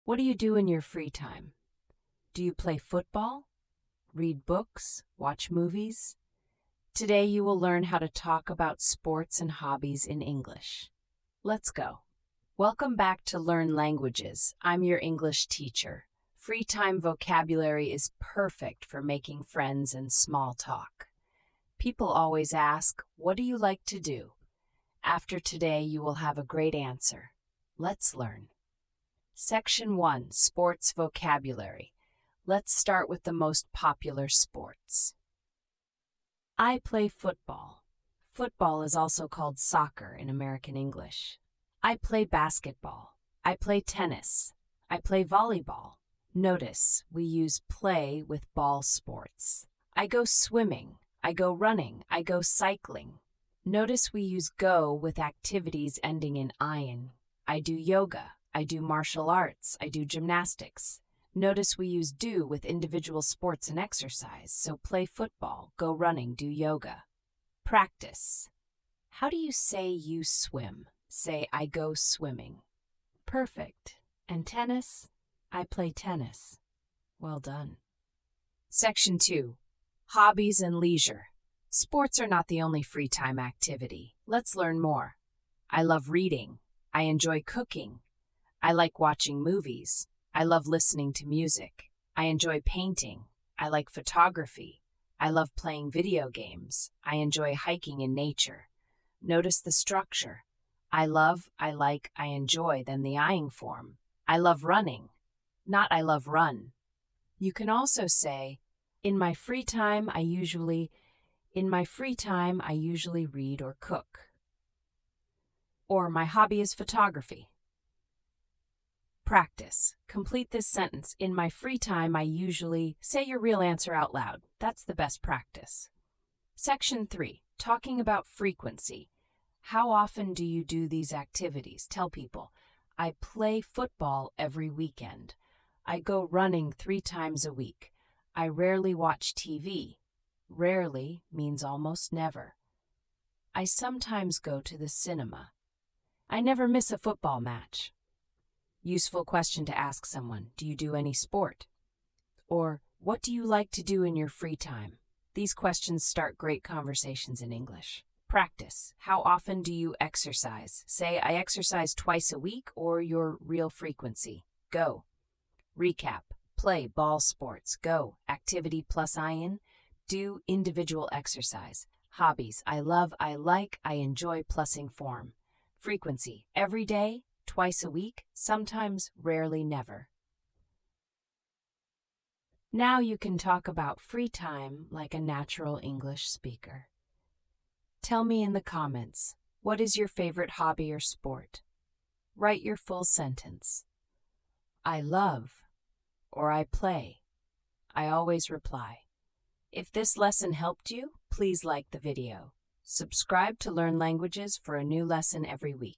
What do you do in your free time? Do you play football? Read books? Watch movies? Today you will learn how to talk about sports and hobbies in English. Let's go. Welcome back to Learn Languages. I'm your English teacher. Free time vocabulary is perfect for making friends and small talk. People always ask, what do you like to do? After today, you will have a great answer. Let's learn. Section 1, Sports Vocabulary. Let's start with the most popular sports. I play football. Football is also called soccer in American English. I play basketball. I play tennis. I play volleyball. Notice we use play with ball sports. I go swimming. I go running. I go cycling. Notice we use go with activities ending in "-in". I do yoga. I do martial arts. I do gymnastics. Notice we use do with individual sports and exercise, so play football, go running, do yoga. Practice. How do you say you swim? Say, I go swimming. Perfect. And tennis? I play tennis. Well done. Section 2. Hobbies and leisure. Sports are not the only free time activity. Let's learn more. I love reading. I enjoy cooking. I like watching movies. I love listening to music. I enjoy painting. I like photography. I love playing video games. I enjoy hiking in nature. Notice the structure. I love, I like, I enjoy, then the ing form. I love running, not I love run. You can also say, in my free time, I usually read or cook. Or my hobby is photography. Practice. Complete this sentence. In my free time, I usually say your real answer out loud. That's the best practice. Section 3. Talking about frequency. How often do you do these activities? Tell people, I play football every weekend. I go running 3 times a week. I rarely watch TV. Rarely means almost never. I sometimes go to the cinema. I never miss a football match. Useful question to ask someone, do you do any sport? Or, what do you like to do in your free time? These questions start great conversations in English. Practice. How often do you exercise? Say, I exercise twice a week, or your real frequency. Go. Recap. Play ball sports. Go. Activity plus in. Do individual exercise. Hobbies. I love, I like, I enjoy plusing form. Frequency. Every day, twice a week, sometimes, rarely, never. Now you can talk about free time like a natural English speaker. Tell me in the comments, what is your favorite hobby or sport? Write your full sentence. I love, or I play. I always reply. If this lesson helped you, please like the video. Subscribe to Learn Languages for a new lesson every week.